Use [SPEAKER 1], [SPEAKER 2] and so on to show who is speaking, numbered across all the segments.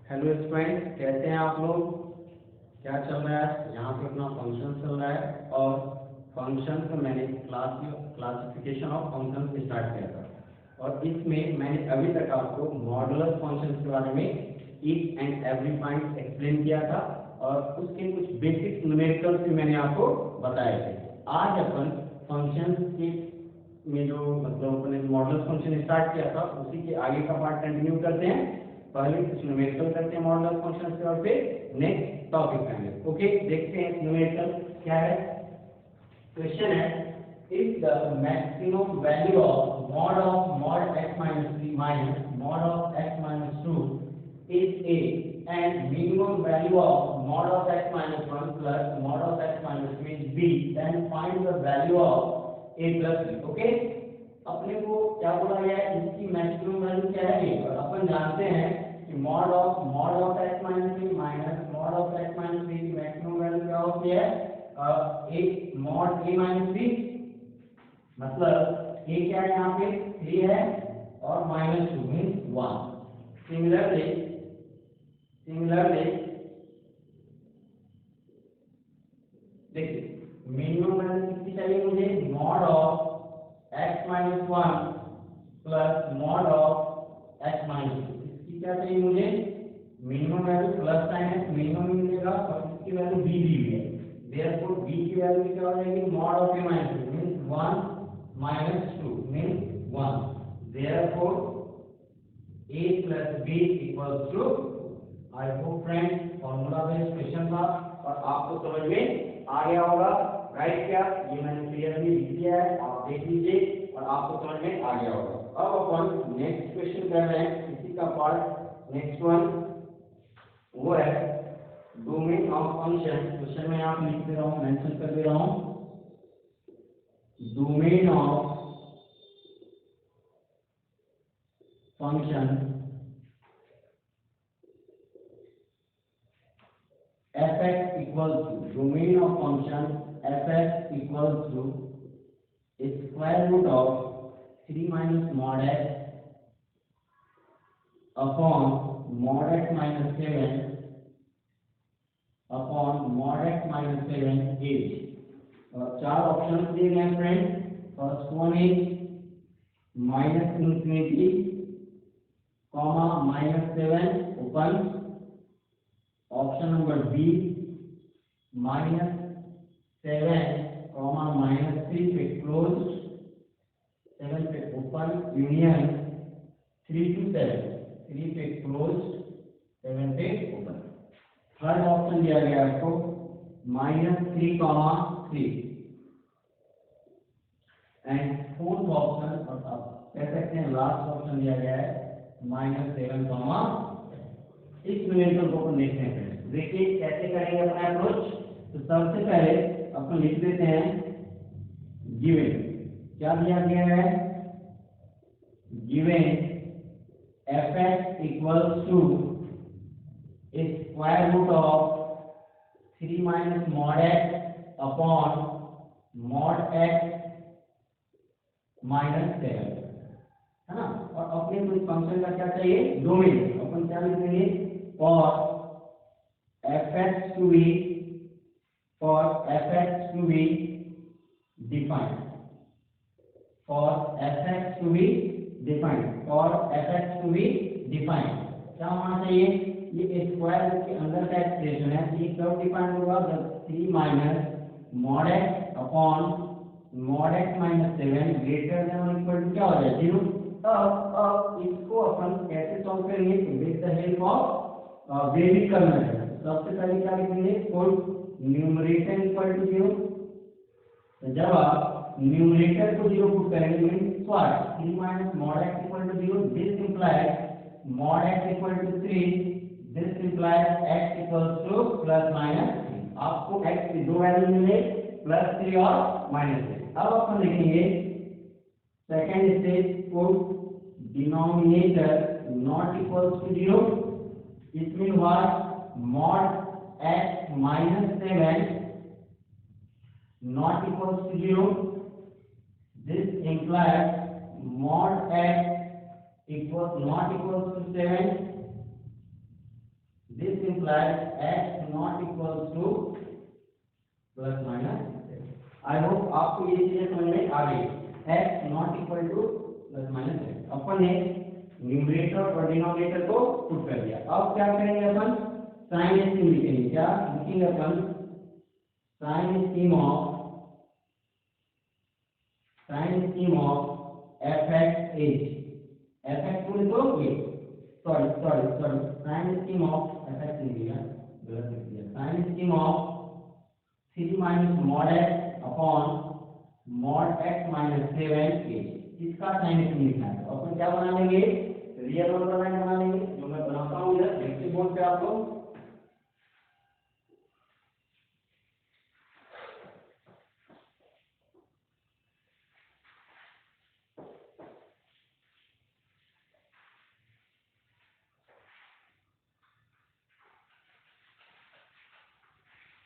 [SPEAKER 1] Hello student, कैसे हैं आप लोग? क्या चल रहा है? यहाँ पे अपना फंक्शन चल रहा है और फंक्शन को मैंने क्लासिफिकेशन ऑफ फंक्शन स्टार्ट किया था और इसमें मैंने अभी तक आपको मॉडुलस फंक्शन के बारे में each and every point explain किया था और उसके कुछ बेसिक न्यूमेरिकल्स भी मैंने आपको बताए थे। आज अपन फंक्शन के में जो अपने मॉडुलस फंक्शन स्टार्ट किया था उसी के आगे का पार्ट कंटिन्यू करते हैं। पहले कुछ न्यूमेरिकल करते हैं मॉडुलस फंक्शन के और फिर नेक्स्ट टॉपिक आएंगे। ओके, देखते हैं न्यूमेरिकल क्या है। क्वेश्चन है, if the maximum value of mod x minus 3 minus mod of x minus 2 is a and minimum value of mod of x minus 1 plus mod of x minus 2 is b, then find the value of a plus b. Okay, अपने को क्या बोला गया है, इसकी maximum value क्या है ये, और अपन जानते हैं कि mod of x minus 3 minus mod of x minus 3 की मैक्सिमम वैल्यू क्या होती है, a mod a minus 3, मतलब a क्या है यहाँ पे 3 है और minus 2 मींस 1। सिमिलरली देखिए मिनिमम वैल्यू कितनी चाहिए मुझे, mod of x minus 1 plus mod of x minus 2, इसकी क्या चाहिए मुझे, मिनिमम वैल्यू प्लस साइन है मिनिमम मिलेगा और इसकी वैल्यू b दी हुई है, देयरफॉर b की वैल्यू क्या हो जाएगी, mod of a minus 2 means 1 minus 2 means 1, therefore a plus b equals to, I hope friends formula based question था और आपको समझ में आ गया होगा, राइट? क्या ये मैंने क्लियरली लिख दिया है, आप देख लीजिए और आपको समझ में आ गया होगा। अब अपन नेक्स्ट क्वेश्चन कर रहे हैं, इसी का पार्ट नेक्स्ट वन वो है डोमेन ऑफ फंक्शन। क्वेश्चन में आप लिख दे रहा हूँ, मेंशन कर दे रहा हूँ, domain of function fx equals to, domain of function fx equals to square root of 3 minus mod x upon mod x minus 7 upon mod x minus 7 is, और चार ऑप्शन दिए गए हैं friend. First one is minus infinity comma -7 open, option number B -7 comma -3 पे close, 7 पे open union 3 to 7, 3 पे close 7 पे open. Third option दिया गया आपको -3 कॉमा 3 एंड फोर्थ ऑप्शन, और आप कह सकते हैं लास्ट ऑप्शन दिया गया है -7 कॉमा। इस न्यूमेरिकल को अपन देखते हैं, देखिए कैसे करेंगे अपना अप्रोच। तो सबसे पहले अपन लिख देते हैं गिवन, क्या दिया गया है, given fx equals to square root of 3 minus mod x upon mod x -7, है ना। और अपने को इस फंक्शन का क्या चाहिए, डोमेन, अपन क्या लिखेंगे, for fx to be defined, for fx to be defined, क्या होना चाहिए, ये स्क्वायर रूट के अंदर का एक्सप्रेशन है, ये कब डिफाइंड होगा, जब 3 minus mod x upon mod x minus 7 greater than और इक्वल टू क्या हो जाए 0। अब इसको अपन कैसे सॉल्व करेंगे, with the help of variable method. सबसे पहले क्या लिखेंगे, पुट न्यूमरेटर इक्वल टू 0। तो जब आप न्यूमरेटर को 0 पुट करेंगे means what, 3 minus mod x equal to 0, this implies mod x equal to 3, this implies x equals to plus minus 3। आपको x की दो वैल्यू मिले, +3 और -3। अब अपन लिखेंगे second stage, put denominator not equals to 0, it mean what, mod x -7 not equals to 0, this implies mod x not equals to 7 This implies x not equals to plus minus. I hope आपको ये चीजें समझ में आ गई। x not equal to plus minus. अपन ने numerator और डिनोमिनेटर को पुट कर दिया। अब क्या करेंगे अपन, साइन स्कीम लिखेंगे। क्या लिखेंगे अपन, sign scheme of fx is, fx को लिखो ये, sorry sign scheme of fx लिख दिया, गलत लिख दिया। Sign scheme of 3 minus mod x upon mod x minus 7 इसका साइन स्कीम लिखना है। तो अपन क्या बना लेंगे, रियल नंबर लाइन बना लेंगे, जो मैं बनाता हूँ इधर देखिए बोर्ड पे आप लोग।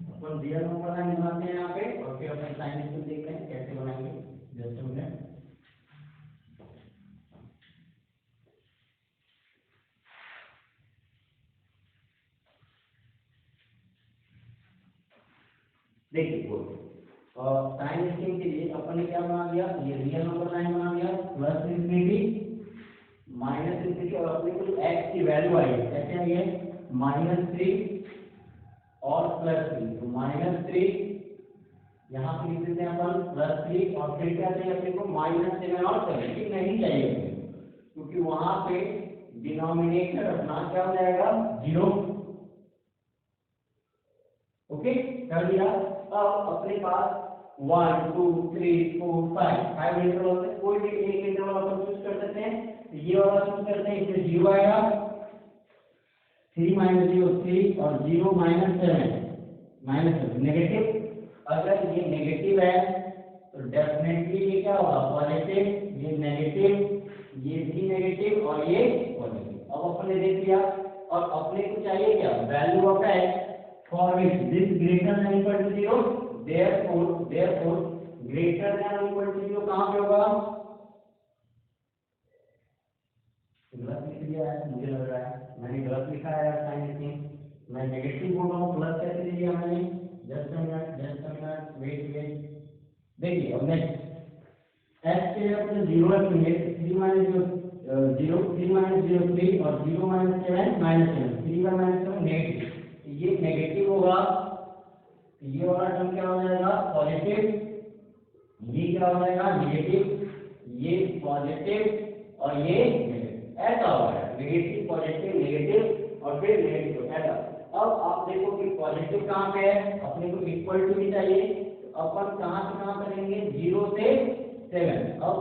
[SPEAKER 1] अपन रियल नंबर लाइन बनाते हैं यहाँ पे, और फिर अपन साइन स्कीम देखते हैं कैसे बनाएंगे। जस्ट मिनट, देखिए बोलिए। और साइन स्कीम के लिए अपन ने क्या बना दिया, ये रियल नंबर लाइन बना दिया, प्लस इंफिनिटी माइनस इंफिनिटी, और अपने को x की वैल्यू आई है कैसे आई है, -3 और +3। तो -3 यहाँ पे लिख देते हैं अपन, +3, और फिर क्या चाहिए अपने को, -7 और 7। ठीक नहीं चाहिए क्योंकि वहां पे डिनोमिनेटर अपना क्या हो जाएगा, 0। ओके, कर दिया। अब अपने पास 1 2 3 4 5 इंटरवल होते हैं, कोई भी एक इंटरवल अपन चूज कर सकते हैं। ये वाला चूज करते हैं, इसमें 0 आएगा, 3 - 0 3, और 0 - 7 नेगेटिव। अगर ये नेगेटिव है तो डेफिनेटली ये क्या होगा, पॉजिटिव। ये नेगेटिव, ये भी नेगेटिव, और ये पॉजिटिव। अब अपन ने देख लिया, और अपने को चाहिए क्या, value of x for which this greater than equal to 0, therefore greater than or equal to 0 कहाँ पे होगा, गलत लिख दिया है मुझे लग रहा है, मैंने गलत लिखा है साइन स्कीम। मैं नेगेटिव बोल रहा हूँ, प्लस कैसे ले लिया मैंने, जस्ट अ मिनट, वेट। देखिए अब नेक्स्ट x के लिए अपने 0 रखेंगे, 3 - 0 0 3 - 0 3, और 0 - 7 -7, 3 - 7 नेगेटिव। ये नेगेटिव होगा, ये वाला टर्म क्या हो जाएगा, पॉजिटिव। ये क्या हो जाएगा, नेगेटिव। ये पॉजिटिव, और ये नेगेटिव। ऐसा होगा, नेगेटिव पॉजिटिव नेगेटिव, और फिर नेगेटिव ऐसा। अब आप देखो कि पॉजिटिव कहाँ पे है, अपने को इक्वल टू भी चाहिए, तो अपन कहाँ से कहाँ करेंगे, 0 से 7। अब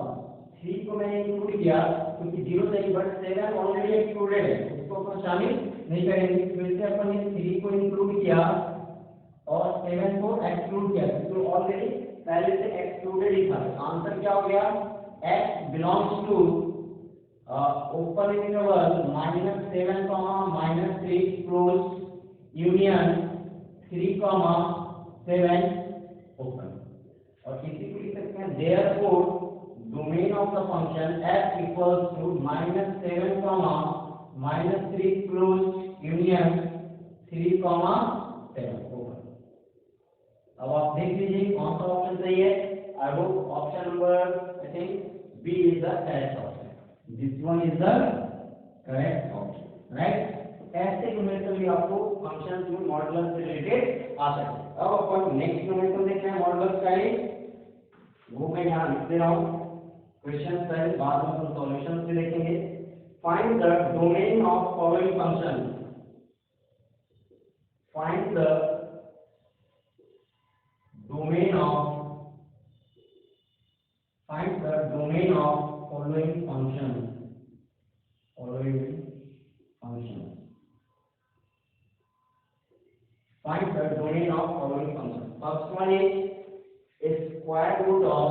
[SPEAKER 1] 3 को मैंने इंक्लूड किया क्योंकि 0 से, बट 7 ऑलरेडी एक्सक्लूडेड है, उसको अपन शामिल नहीं करेंगे। फिर से अपन ने 3 को इंक्लूड किया और 7 को एक्सक्लूड किया, तो ऑलरेडी पहले से एक्सक्लूडेड ही था। आंसर क्या हो गया, x belongs to open interval -7, -3 close union 3, 7 open. और इसी को लिख सकते हैं, therefore domain of the function f equals to -7, -3 close union 3, 7 open. अब आप देख लीजिए कौन सा ऑप्शन सही है। I hope option number, I think B is the correct option, this one is the correct option, right. ऐसे न्यूमेरिकल भी आपको फंक्शंस में मॉडुलस से रिलेटेड आ सकते हैं। अब अपन नेक्स्ट न्यूमेरिकल देखते हैं मॉडुलस का है, वो मैं यहाँ लिख दे रहा हूँ। क्वेश्चन पहले, बाद में हम सॉल्यूशंस भी देखेंगे। Find the domain of following function, find the domain of find the domain of following functions, find the domain of following functions. First one is square root of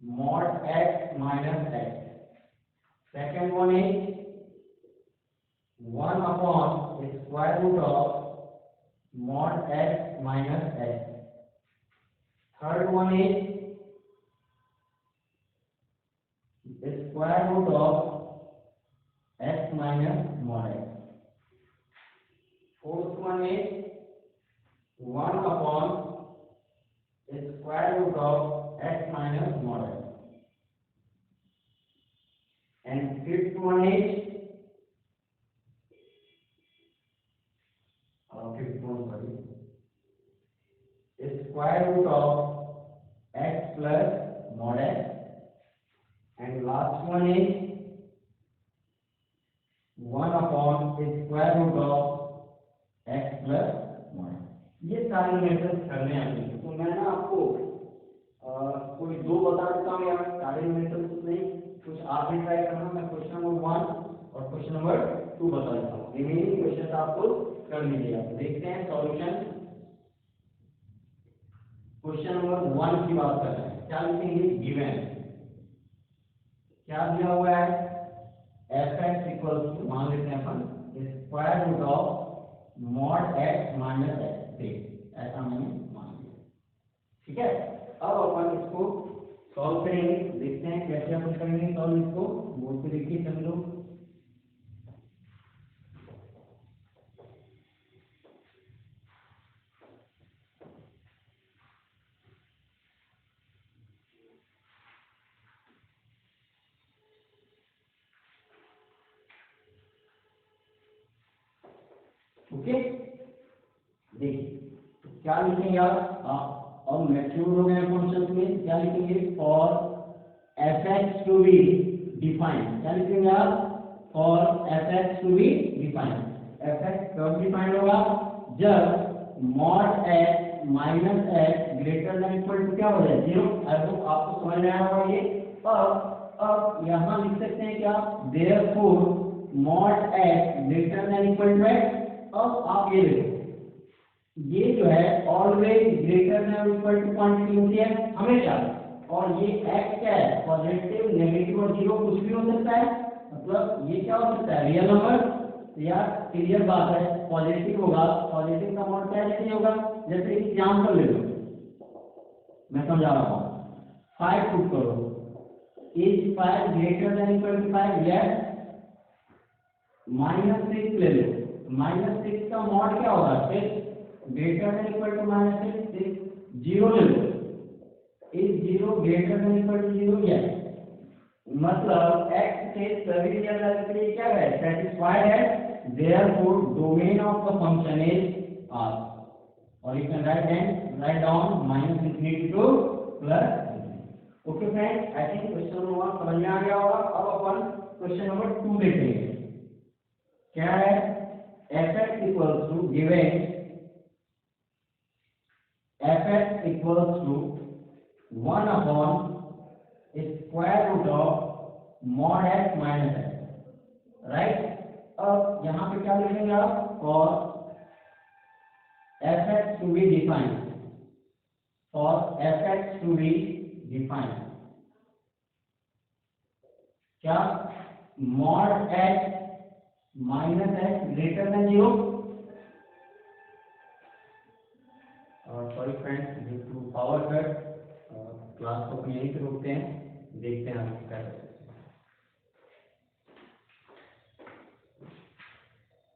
[SPEAKER 1] mod x minus x. Second one is 1 upon square root of mod x minus x. Third one is square root of x minus mod x. Fourth one is 1 upon square root of x minus mod x, and fifth one is square root of x plus mod x, and last one is 1 upon square root of x plus mod x. ये सारे methods करने हैं। तो मैं ना आपको कोई दो बता देता हूँ यार, सारे मेथड्स नहीं, कुछ आप भी ट्राई करना। मैं क्वेश्चन नंबर 1 और क्वेश्चन नंबर 2 बता देता हूँ, रिमेनिंग क्वेश्चन आपको कर लीजिएगा। देखते हैं सॉल्यूशन। क्वेश्चन नंबर 1 की बात कर रहे हैं, क्या लिखेंगे? गिवन क्या दिया हुआ है? fx इक्वल्स टू, मान लेते हैं अपन, square root of mod x minus x, ऐसा मैंने मान लिया। ठीक है, अब अपन इसको सॉल्व करेंगे। देखते हैं कैसे अपन करेंगे सॉल्व इसको। बोर्ड पे देखिए सब लोग। ओके, देखिए तो क्या लिखेंगे आप? अब मैच्योर हो गए फंक्शन में, क्या लिखेंगे? For fx to be defined, क्या लिखेंगे आप? For fx to be defined. fx कब डिफाइंड होगा? जब mod x minus x greater than equal to क्या हो जाए? 0। आई होप आपको समझ में आया होगा ये। अब यहाँ लिख सकते हैं क्या? Therefore mod x greater than equal to x। अब आप ये देखो, ये जो है always greater than equal to quantity होती है हमेशा, और ये x क्या है? पॉजिटिव, नेगेटिव और जीरो कुछ भी हो सकता है। मतलब ये क्या हो सकता है? Real number. यार क्लियर बात है, पॉजिटिव होगा, पॉजिटिव का मॉड क्या होगा? जैसे एग्जांपल ले लो, मैं समझा रहा हूँ। 5 पुट करो, is 5 greater than equal to 5? Yes. -6 ले लो, -6 का मॉड क्या होगा? 6 ग्रेटर देन इक्वल टू -6। 0 ले लो, is 0 greater than equal to 0? Yes. मतलब x के सभी रियल वैल्यू के लिए क्या है? सेटिस्फाइड है। Therefore domain of the function is R, और you can write down -infinity to +। Okay friends, I think question number 1 समझ में आ गया होगा। अब अपन क्वेश्चन नंबर 2 देखेंगे। क्या है? fx equals to, given fx equals to 1 upon square root of mod x minus x, right. अब यहाँ पे क्या लिखेंगे आप? For fx to be defined, for fx to be defined, क्या? Mod x minus x greater than 0। Sorry friends, due to power cut class को यहीं पे रोकते हैं, देखते हैं हम क्या करते हैं।